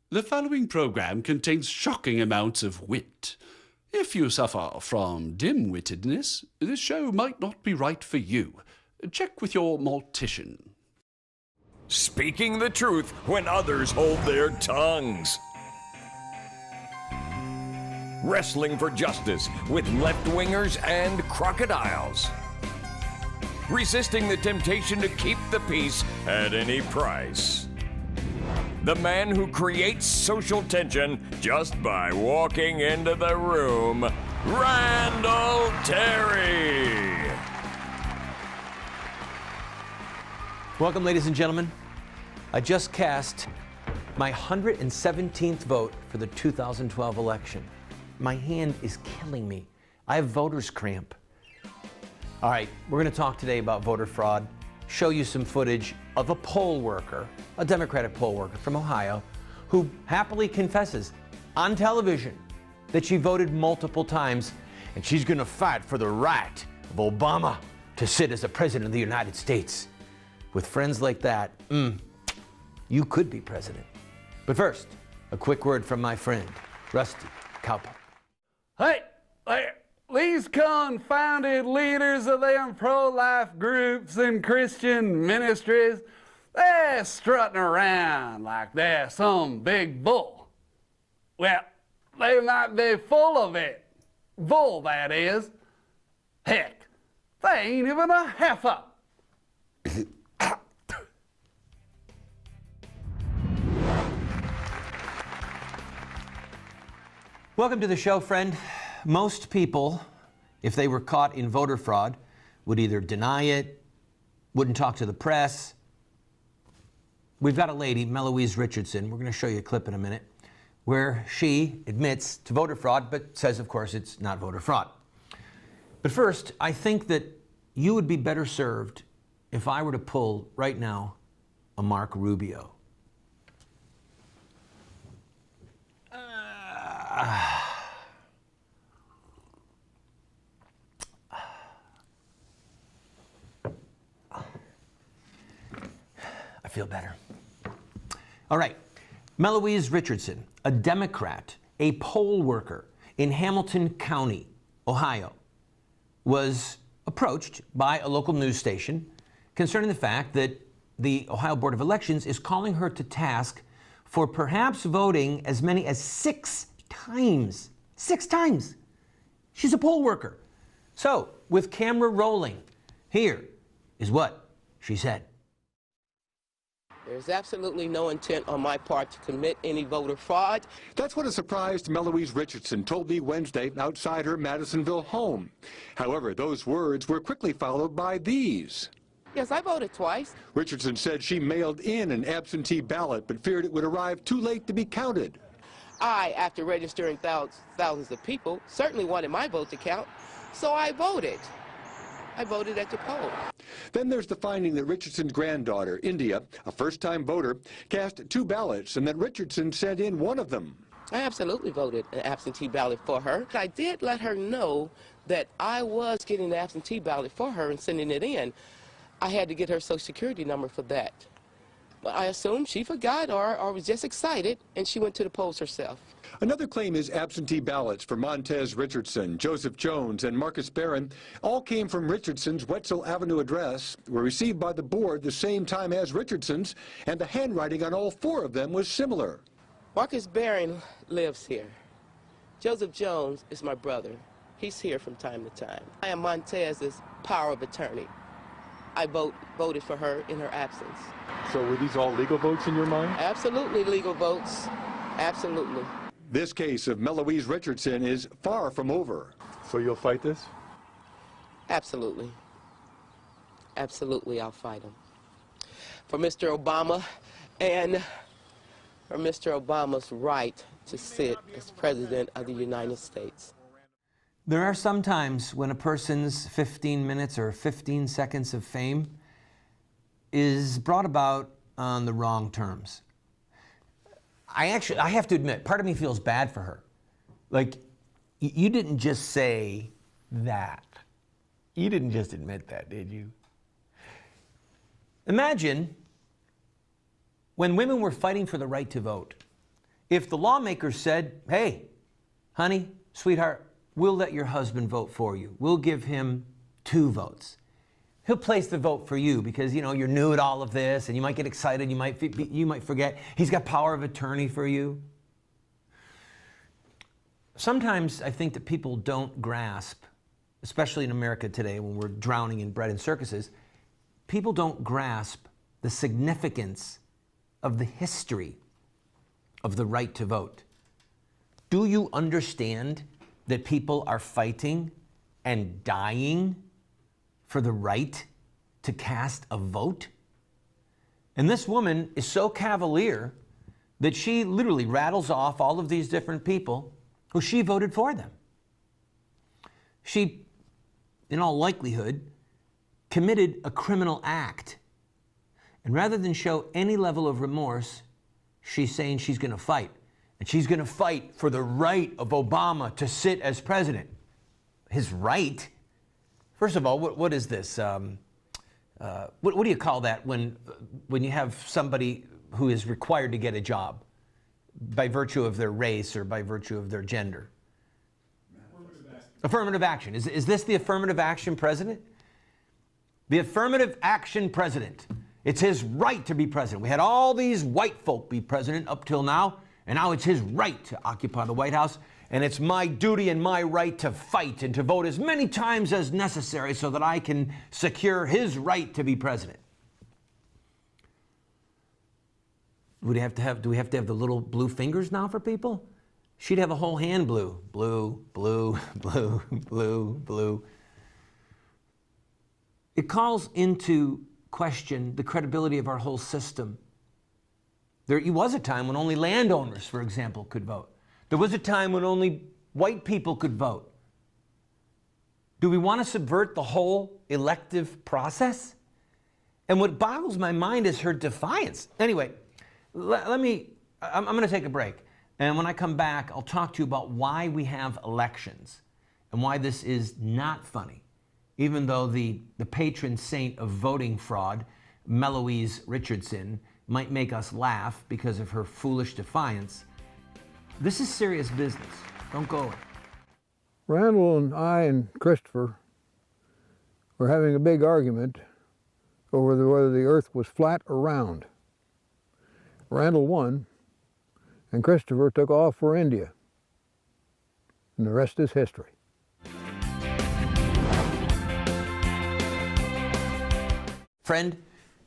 The following program contains shocking amounts of wit. If you suffer from dim-wittedness, this show might not be right for you. Check with your mortician. Speaking the truth when others hold their tongues. Wrestling for justice with left-wingers and crocodiles. Resisting the temptation to keep the peace at any price. The man who creates social tension just by walking into the room, Randall Terry. Welcome, ladies and gentlemen. I just cast my 117th vote for the 2012 election. My hand is killing me. I have voter's cramp. All right, we're going to talk today about voter fraud, show you some footage of a poll worker, a Democratic poll worker from Ohio, who happily confesses on television that she voted multiple times, and she's going to fight for the right of Obama to sit as the president of the United States. With friends like that, you could be president. But first, a quick word from my friend, Rusty Cowpop. Hey, these confounded leaders of them pro-life groups and Christian ministries, they're strutting around like they're some big bull. Well, they might be full of it. Bull, that is. Heck, they ain't even a heifer. Welcome to the show, friend. Most people, if they were caught in voter fraud, would either deny it, wouldn't talk to the press. We've got a lady, Meloise Richardson, we're going to show you a clip in a minute, where she admits to voter fraud, but says, of course, it's not voter fraud. But first, I think that you would be better served if I were to pull, right now, a Mark Rubio. I feel better. All right, Meloise Richardson, a Democrat, a poll worker in Hamilton County, Ohio, was approached by a local news station concerning the fact that the Ohio Board of Elections is calling her to task for perhaps voting as many as 6 times. 6 times. She's a poll worker. So, with camera rolling, here is what she said. There's absolutely no intent on my part to commit any voter fraud. That's what a surprised Meloise Richardson told me Wednesday outside her Madisonville home. However, those words were quickly followed by these. Yes, I voted twice. Richardson said she mailed in an absentee ballot but feared it would arrive too late to be counted. I, after registering thousands of people, certainly wanted my vote to count, so I voted. I voted at the poll. Then there's the finding that Richardson's granddaughter, India, a first-time voter, cast 2 ballots and that Richardson sent in one of them. I absolutely voted an absentee ballot for her. I did let her know that I was getting the absentee ballot for her and sending it in. I had to get her social security number for that. But I assumed she forgot or was just excited, and she went to the polls herself. Another claim is absentee ballots for Montez Richardson, Joseph Jones, and Marcus Barron all came from Richardson's Wetzel Avenue address, were received by the board the same time as Richardson's, and the handwriting on all 4 of them was similar. Marcus Barron lives here. Joseph Jones is my brother. He's here from time to time. I am Montez's power of attorney. I voted for her in her absence. So were these all legal votes in your mind? Absolutely legal votes. Absolutely. This case of Meloise Richardson is far from over. So you'll fight this? Absolutely. Absolutely, I'll fight him. For Mr. Obama and for Mr. Obama's right to sit as President of the United States. There are some times when a person's 15 minutes or 15 seconds of fame is brought about on the wrong terms. I have to admit, part of me feels bad for her. Like, you didn't just say that. You didn't just admit that, did you? Imagine when women were fighting for the right to vote if the lawmakers said, hey, honey, sweetheart, we'll let your husband vote for you. We'll give him 2 votes. He'll place the vote for you because, you know, you're new at all of this and you might get excited, you might forget. He's got power of attorney for you. Sometimes I think that people don't grasp, especially in America today when we're drowning in bread and circuses, people don't grasp the significance of the history of the right to vote. Do you understand that people are fighting and dying for the right to cast a vote? And this woman is so cavalier that she literally rattles off all of these different people who she voted for them. She, in all likelihood, committed a criminal act. And rather than show any level of remorse, she's saying she's going to fight. And she's going to fight for the right of Obama to sit as president. His right? First of all, what is this? What do you call that when you have somebody who is required to get a job by virtue of their race or by virtue of their gender? Affirmative action. Is this the affirmative action president? The affirmative action president. It's his right to be president. We had all these white folk be president up till now, and now it's his right to occupy the White House, and it's my duty and my right to fight and to vote as many times as necessary so that I can secure his right to be president. Do we have to have the little blue fingers now for people? She'd have a whole hand blue. Blue, blue, blue, blue, blue. It calls into question the credibility of our whole system. There was a time when only landowners, for example, could vote. There was a time when only white people could vote. Do we want to subvert the whole elective process? And what boggles my mind is her defiance. Anyway, I'm going to take a break. And when I come back, I'll talk to you about why we have elections and why this is not funny. Even though the patron saint of voting fraud, Meloise Richardson, might make us laugh because of her foolish defiance, this is serious business. Don't go away. Randall and I and Christopher were having a big argument over whether the earth was flat or round. Randall won, and Christopher took off for India. And the rest is history. Friend,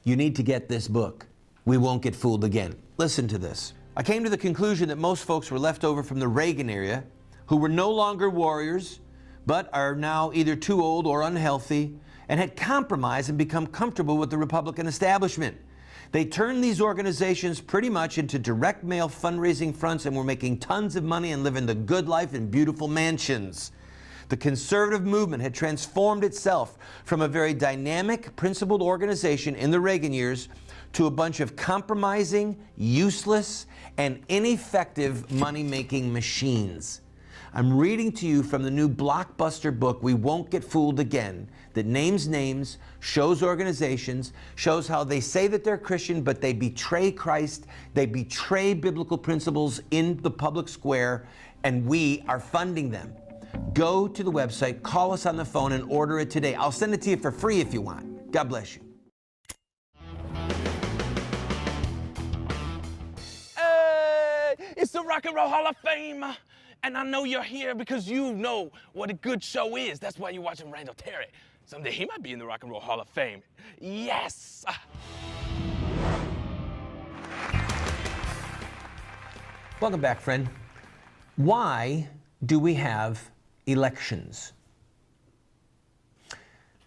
you need to get this book, We Won't Get Fooled Again. Listen to this. I came to the conclusion that most folks were left over from the Reagan era who were no longer warriors, but are now either too old or unhealthy and had compromised and become comfortable with the Republican establishment. They turned these organizations pretty much into direct mail fundraising fronts and were making tons of money and living the good life in beautiful mansions. The conservative movement had transformed itself from a very dynamic, principled organization in the Reagan years to a bunch of compromising, useless, and ineffective money-making machines. I'm reading to you from the new blockbuster book, We Won't Get Fooled Again, that names names, shows organizations, shows how they say that they're Christian, but they betray Christ, they betray biblical principles in the public square, and we are funding them. Go to the website, call us on the phone, and order it today. I'll send it to you for free if you want. God bless you. It's the Rock and Roll Hall of Fame, and I know you're here because you know what a good show is. That's why you're watching Randall Terry. Someday he might be in the Rock and Roll Hall of Fame. Yes! Welcome back, friend. Why do we have elections?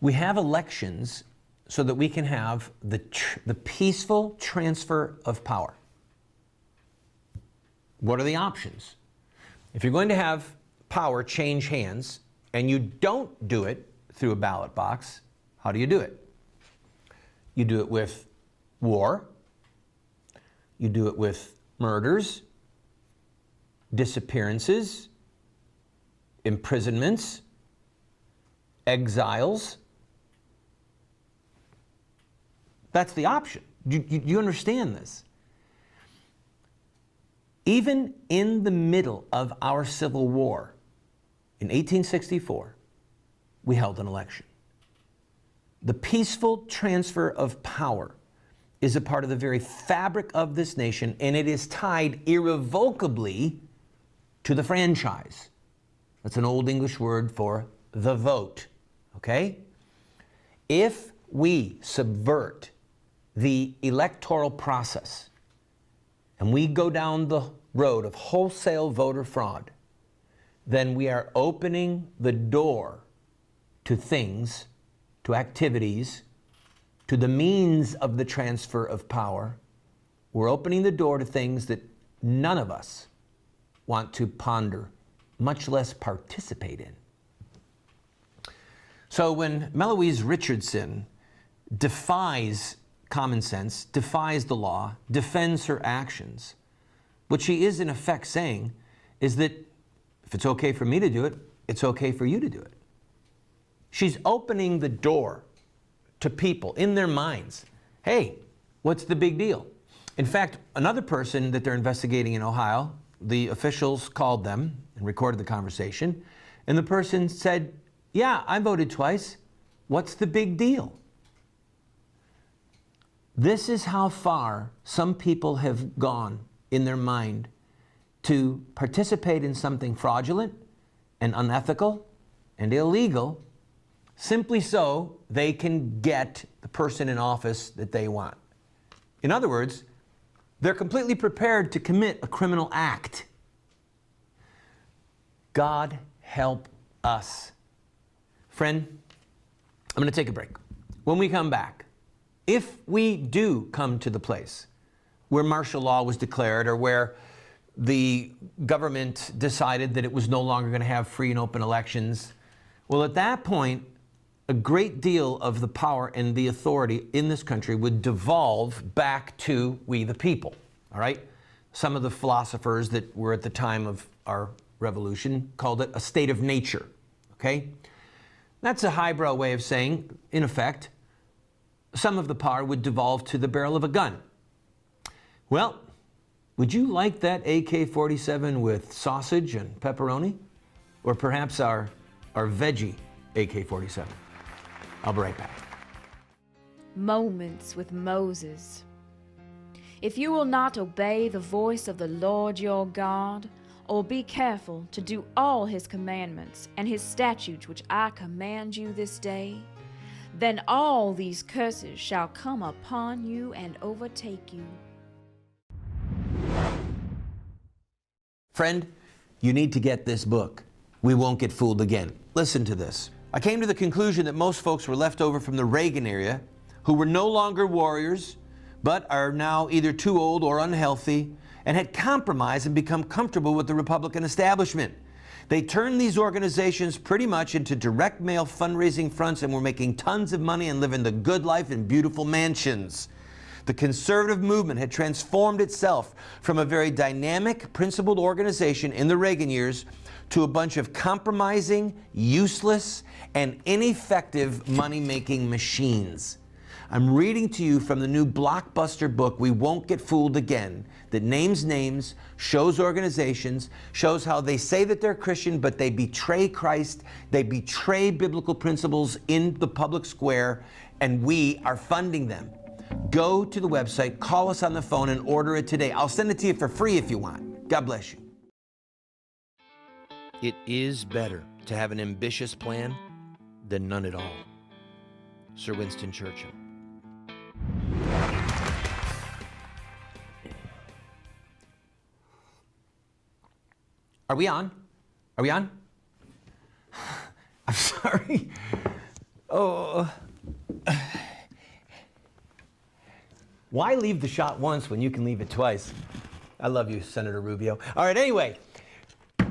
We have elections so that we can have the peaceful transfer of power. What are the options? If you're going to have power change hands and you don't do it through a ballot box, how do you do it? You do it with war. You do it with murders, disappearances, imprisonments, exiles. That's the option. Do you understand this? Even in the middle of our Civil War, in 1864, we held an election. The peaceful transfer of power is a part of the very fabric of this nation, and it is tied irrevocably to the franchise. That's an old English word for the vote, okay? If we subvert the electoral process and we go down the road of wholesale voter fraud, then we are opening the door to things, to activities, to the means of the transfer of power. We're opening the door to things that none of us want to ponder, much less participate in. So when Meloise Richardson defies common sense, defies the law, defends her actions, what she is in effect saying is that if it's okay for me to do it, it's okay for you to do it. She's opening the door to people in their minds. Hey, what's the big deal? In fact, another person that they're investigating in Ohio, the officials called them and recorded the conversation, and the person said, yeah, I voted twice. What's the big deal? This is how far some people have gone in their mind to participate in something fraudulent and unethical and illegal simply so they can get the person in office that they want. In other words, they're completely prepared to commit a criminal act. God help us. Friend, I'm going to take a break. When we come back, if we do come to the place where martial law was declared or where the government decided that it was no longer going to have free and open elections, well, at that point, a great deal of the power and the authority in this country would devolve back to we the people, all right? Some of the philosophers that were at the time of our revolution called it a state of nature, okay? That's a highbrow way of saying, in effect, some of the power would devolve to the barrel of a gun. Well, would you like that AK-47 with sausage and pepperoni? Or perhaps our veggie AK-47? I'll be right back. Moments with Moses. If you will not obey the voice of the Lord your God, or be careful to do all his commandments and his statutes which I command you this day, then all these curses shall come upon you and overtake you. Friend, you need to get this book. We Won't Get Fooled Again. Listen to this. I came to the conclusion that most folks were left over from the Reagan era who were no longer warriors, but are now either too old or unhealthy and had compromised and become comfortable with the Republican establishment. They turned these organizations pretty much into direct mail fundraising fronts and were making tons of money and living the good life in beautiful mansions. The conservative movement had transformed itself from a very dynamic, principled organization in the Reagan years to a bunch of compromising, useless, and ineffective money-making machines. I'm reading to you from the new blockbuster book, We Won't Get Fooled Again, that names names, shows organizations, shows how they say that they're Christian, but they betray Christ, they betray biblical principles in the public square, and we are funding them. Go to the website, call us on the phone, and order it today. I'll send it to you for free if you want. God bless you. It is better to have an ambitious plan than none at all. Sir Winston Churchill. Are we on? Are we on? I'm sorry. Oh. Why leave the shot once when you can leave it twice? I love you, Senator Rubio. All right, anyway,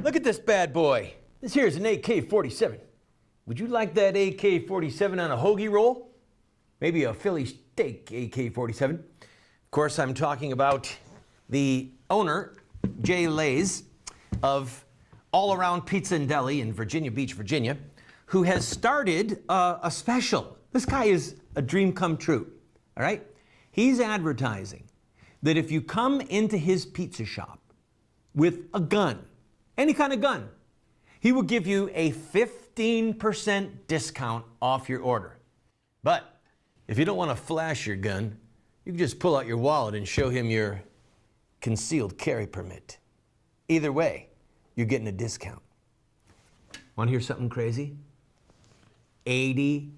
look at this bad boy. This here is an AK-47. Would you like that AK-47 on a hoagie roll? Maybe a Philly steak AK-47. Of course, I'm talking about the owner, Jay Lays, of All Around Pizza and Deli in Virginia Beach, Virginia, who has started a special. This guy is a dream come true, all right? He's advertising that if you come into his pizza shop with a gun, any kind of gun, he will give you a 15% discount off your order. But if you don't want to flash your gun, you can just pull out your wallet and show him your concealed carry permit. Either way, you're getting a discount. Want to hear something crazy? 80%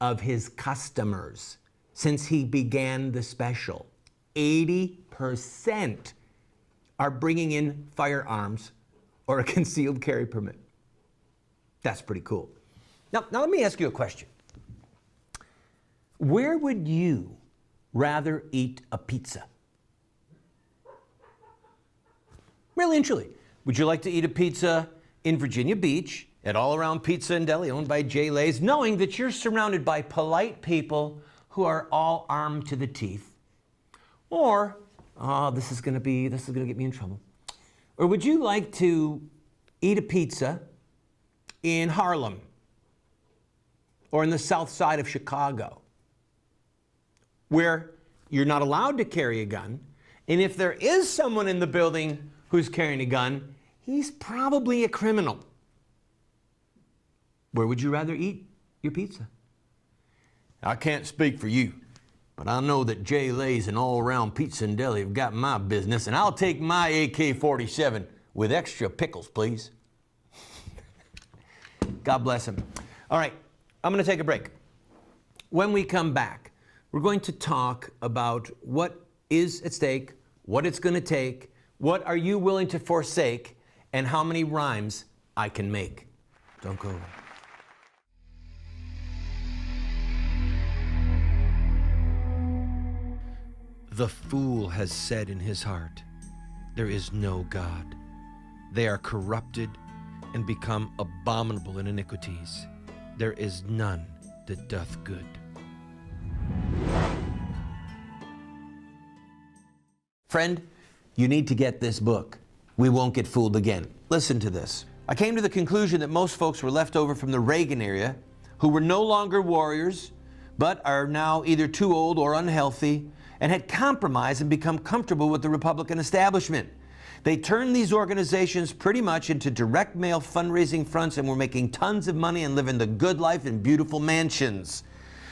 of his customers, since he began the special, 80% are bringing in firearms or a concealed carry permit. That's pretty cool. Now let me ask you a question. Where would you rather eat a pizza? Really and truly, would you like to eat a pizza in Virginia Beach at All Around Pizza and Deli, owned by Jay Lay's, knowing that you're surrounded by polite people who are all armed to the teeth? Or, this is gonna get me in trouble. Or would you like to eat a pizza in Harlem or in the south side of Chicago, where you're not allowed to carry a gun, and if there is someone in the building who's carrying a gun, he's probably a criminal? Where would you rather eat your pizza? I can't speak for you, but I know that Jay Lay's and All Around Pizza and Deli have got my business, and I'll take my AK-47 with extra pickles, please. God bless him. All right, I'm going to take a break. When we come back, we're going to talk about what is at stake, what it's going to take, what are you willing to forsake, and how many rhymes I can make. Don't go away. The fool has said in his heart, there is no God. They are corrupted and become abominable in iniquities. There is none that doth good. Friend, you need to get this book. We Won't Get Fooled Again. Listen to this. I came to the conclusion that most folks were left over from the Reagan era who were no longer warriors, but are now either too old or unhealthy, and had compromised and become comfortable with the Republican establishment. They turned these organizations pretty much into direct mail fundraising fronts and were making tons of money and living the good life in beautiful mansions.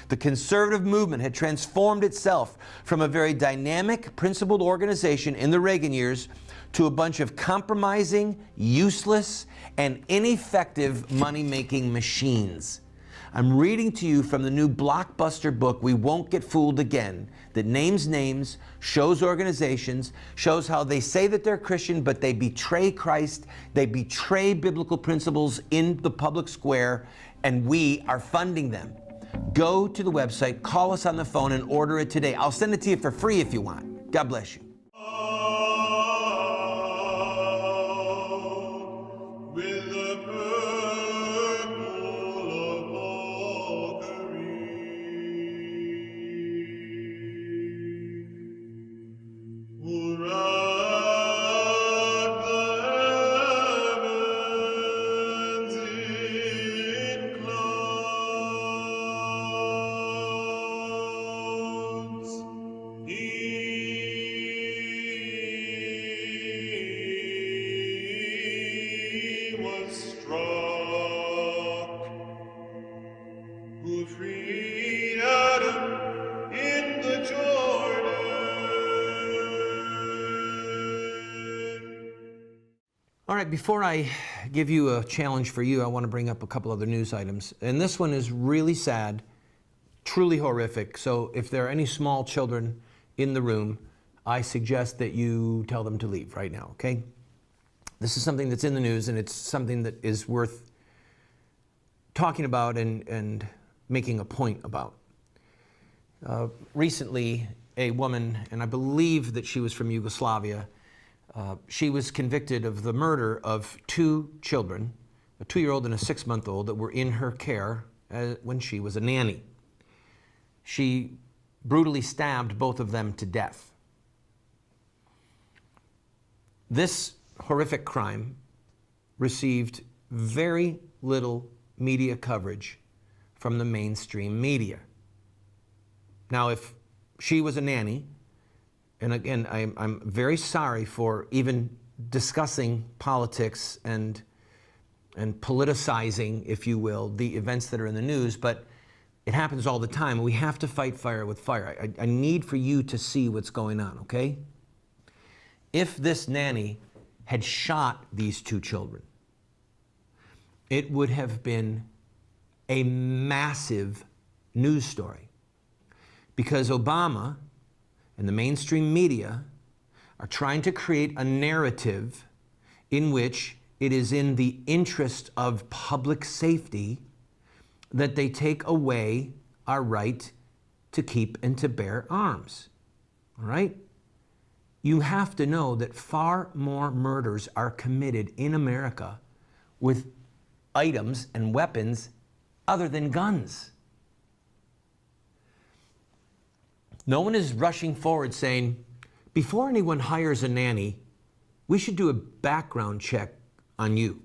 The conservative movement had transformed itself from a very dynamic, principled organization in the Reagan years to a bunch of compromising, useless, and ineffective money-making machines. I'm reading to you from the new blockbuster book, We Won't Get Fooled Again, that names names, shows organizations, shows how they say that they're Christian, but they betray Christ, they betray biblical principles in the public square, and we are funding them. Go to the website, call us on the phone, and order it today. I'll send it to you for free if you want. God bless you. All right, before I give you a challenge for you, I want to bring up a couple other news items. And this one is really sad, truly horrific. So if there are any small children in the room, I suggest that you tell them to leave right now, okay? This is something that's in the news, and it's something that is worth talking about and making a point about. Recently, a woman, and I believe that she was from Yugoslavia, she was convicted of the murder of two children, a 2-year-old and a 6-month-old, that were in her care when she was a nanny. She brutally stabbed both of them to death. This horrific crime received very little media coverage from the mainstream media. Now, if she was a nanny And again, I'm very sorry for even discussing politics and politicizing, if you will, the events that are in the news, but it happens all the time, and we have to fight fire with fire. I need for you to see what's going on, okay? If this nanny had shot these two children, it would have been a massive news story, because Obama and the mainstream media are trying to create a narrative in which it is in the interest of public safety that they take away our right to keep and to bear arms. All right? You have to know that far more murders are committed in America with items and weapons other than guns. No one is rushing forward saying, before anyone hires a nanny, we should do a background check on you.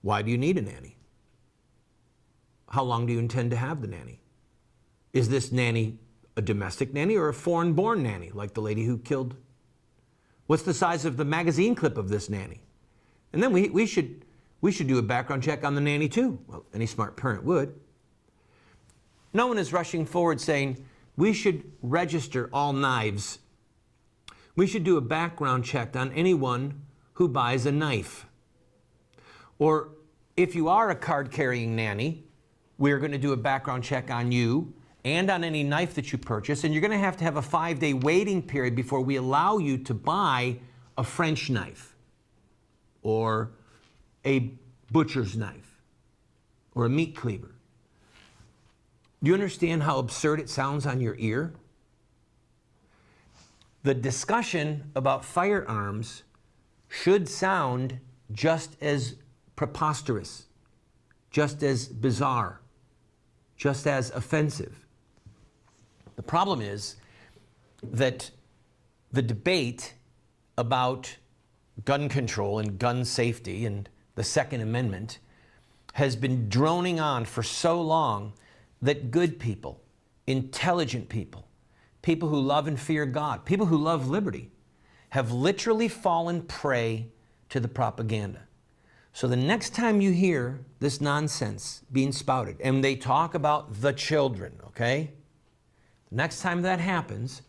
Why do you need a nanny? How long do you intend to have the nanny? Is this nanny a domestic nanny or a foreign-born nanny, like the lady who killed? What's the size of the magazine clip of this nanny? And then we should do a background check on the nanny too. Well, any smart parent would. No one is rushing forward saying, we should register all knives. We should do a background check on anyone who buys a knife. Or if you are a card-carrying nanny, we're going to do a background check on you and on any knife that you purchase, and you're going to have a 5-day waiting period before we allow you to buy a French knife or a butcher's knife or a meat cleaver. Do you understand how absurd it sounds on your ear? The discussion about firearms should sound just as preposterous, just as bizarre, just as offensive. The problem is that the debate about gun control and gun safety and the Second Amendment has been droning on for so long that good people, intelligent people, people who love and fear God, people who love liberty, have literally fallen prey to the propaganda. So the next time you hear this nonsense being spouted, and they talk about the children, okay? The next time that happens,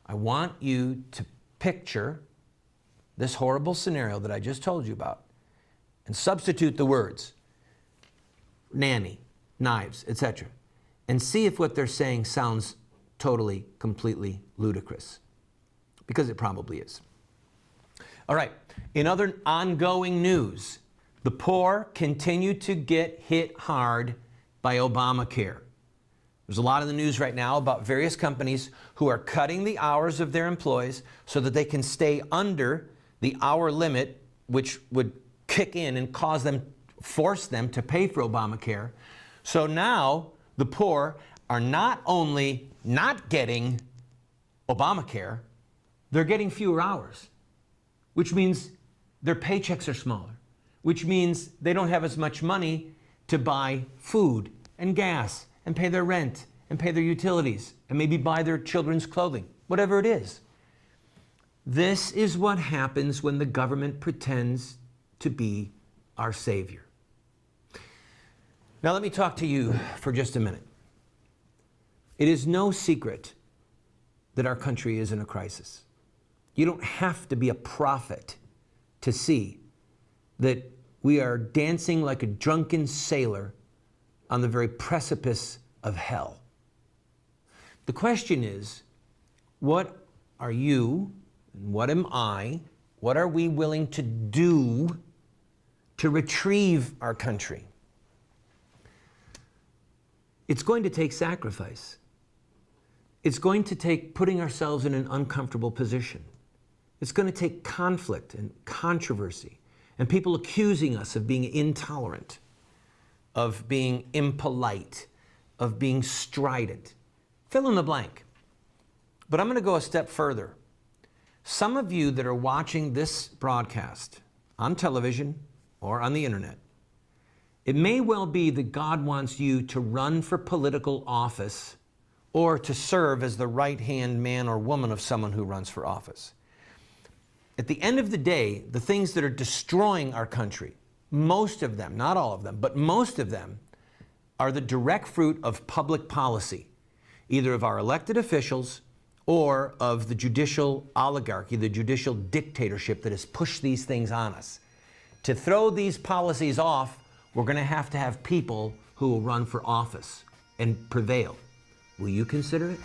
I want you to picture this horrible scenario that I just told you about and substitute the words nanny, knives, etc., and see if what they're saying sounds totally, completely ludicrous, because it probably is. All right, in other ongoing news, the poor continue to get hit hard by Obamacare. There's a lot in the news right now about various companies who are cutting the hours of their employees so that they can stay under the hour limit, which would kick in and force them to pay for Obamacare. So now the poor are not only not getting Obamacare, they're getting fewer hours, which means their paychecks are smaller, which means they don't have as much money to buy food and gas and pay their rent and pay their utilities and maybe buy their children's clothing, whatever it is. This is what happens when the government pretends to be our savior. Now let me talk to you for just a minute. It is no secret that our country is in a crisis. You don't have to be a prophet to see that we are dancing like a drunken sailor on the very precipice of hell. The question is, what are you and what am I, what are we willing to do to retrieve our country? It's going to take sacrifice. It's going to take putting ourselves in an uncomfortable position. It's going to take conflict and controversy and people accusing us of being intolerant, of being impolite, of being strident. Fill in the blank. But I'm going to go a step further. Some of you that are watching this broadcast on television or on the internet, it may well be that God wants you to run for political office or to serve as the right-hand man or woman of someone who runs for office. At the end of the day, the things that are destroying our country, most of them, not all of them, but most of them, are the direct fruit of public policy, either of our elected officials or of the judicial oligarchy, the judicial dictatorship that has pushed these things on us. To throw these policies off, we're going to have people who will run for office and prevail. Will you consider it?